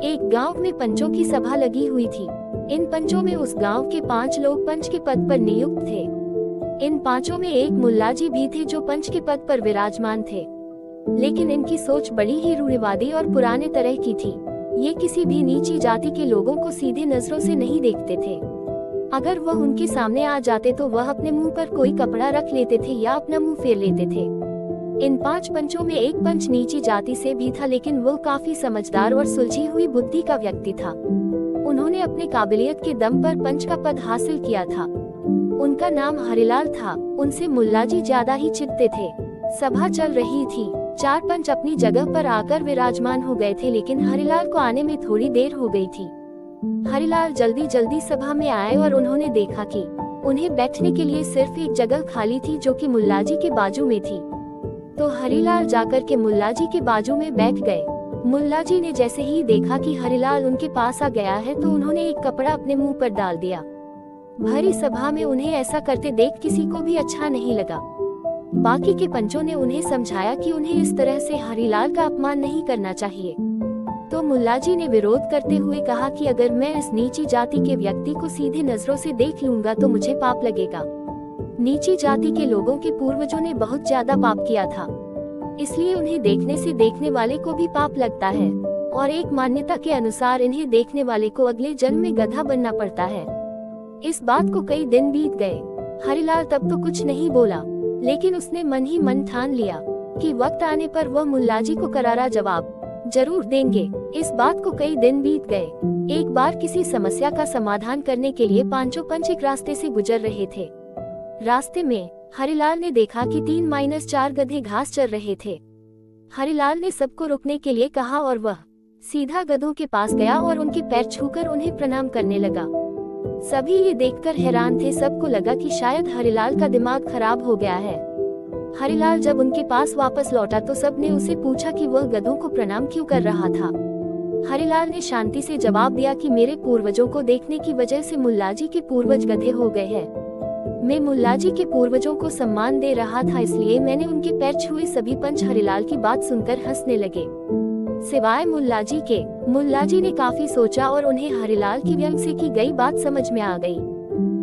एक गांव में पंचों की सभा लगी हुई थी। इन पंचों में उस गांव के 5 लोग पंच के पद पर नियुक्त थे। इन 5 में एक मुल्लाजी भी थे जो पंच के पद पर विराजमान थे, लेकिन इनकी सोच बड़ी ही रूढ़िवादी और पुराने तरह की थी। ये किसी भी नीची जाति के लोगों को सीधे नजरों से नहीं देखते थे। अगर वह उनके सामने आ जाते तो वह अपने मुंह पर कोई कपड़ा रख लेते थे या अपना मुंह फेर लेते थे। इन 5 पंचों में एक पंच नीची जाति से भी था, लेकिन वो काफी समझदार और सुलझी हुई बुद्धि का व्यक्ति था। उन्होंने अपने काबिलियत के दम पर पंच का पद हासिल किया था। उनका नाम हरिलाल था। उनसे मुल्लाजी ज्यादा ही चिढ़ते थे। सभा चल रही थी। 4 पंच अपनी जगह पर आकर विराजमान हो गए थे, लेकिन हरिलाल को आने में थोड़ी देर हो गई थी। हरिलाल जल्दी जल्दी सभा में आए और उन्होंने देखा कि उन्हें बैठने के लिए सिर्फ एक जगह खाली थी, जो कि मुल्लाजी के बाजू में थी। तो हरिलाल जाकर के मुल्लाजी के बाजू में बैठ गए। मुल्लाजी ने जैसे ही देखा कि हरिलाल उनके पास आ गया है तो उन्होंने एक कपड़ा अपने मुंह पर डाल दिया। भरी सभा में उन्हें ऐसा करते देख किसी को भी अच्छा नहीं लगा। बाकी के पंचों ने उन्हें समझाया कि उन्हें इस तरह से हरिलाल का अपमान नहीं करना चाहिए। तो मुल्लाजी ने विरोध करते हुए कहा कि अगर मैं इस नीची जाति के व्यक्ति को सीधे नजरों से देख लूंगा तो मुझे पाप लगेगा। नीची जाति के लोगों के पूर्वजों ने बहुत ज्यादा पाप किया था, इसलिए उन्हें देखने से देखने वाले को भी पाप लगता है, और एक मान्यता के अनुसार इन्हें देखने वाले को अगले जन्म में गधा बनना पड़ता है। इस बात को कई दिन बीत गए। हरिलाल तब तो कुछ नहीं बोला, लेकिन उसने मन ही मन ठान लिया कि वक्त आने पर वह मुल्लाजी को करारा जवाब जरूर देंगे। इस बात को कई दिन बीत गए। एक बार किसी समस्या का समाधान करने के लिए 5 पंच एक रास्ते से गुजर रहे थे। रास्ते में हरिलाल ने देखा कि 3-4 गधे घास चर रहे थे। हरिलाल ने सबको रुकने के लिए कहा और वह सीधा गधों के पास गया और उनके पैर छूकर उन्हें प्रणाम करने लगा। सभी ये देखकर हैरान थे। सबको लगा कि शायद हरिलाल का दिमाग खराब हो गया है। हरिलाल जब उनके पास वापस लौटा तो सबने उसे पूछा कि वह गधों को प्रणाम क्यों कर रहा था। हरिलाल ने शांति से जवाब दिया कि मेरे पूर्वजों को देखने की वजह से मुल्लाजी के पूर्वज गधे हो गए हैं। मैं मुल्लाजी के पूर्वजों को सम्मान दे रहा था, इसलिए मैंने उनके पैर छुए। सभी पंच हरिलाल की बात सुनकर हंसने लगे, सिवाय मुल्लाजी के। मुल्लाजी ने काफी सोचा और उन्हें हरिलाल की व्यंग से की गई बात समझ में आ गई।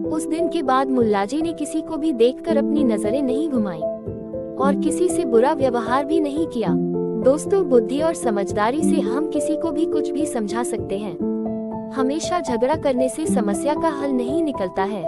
उस दिन के बाद मुल्लाजी ने किसी को भी देखकर अपनी नजरें नहीं घुमाई और किसी से बुरा व्यवहार भी नहीं किया। दोस्तों, बुद्धि और समझदारी से हम किसी को भी कुछ भी समझा सकते हैं। हमेशा झगड़ा करने से समस्या का हल नहीं निकलता है।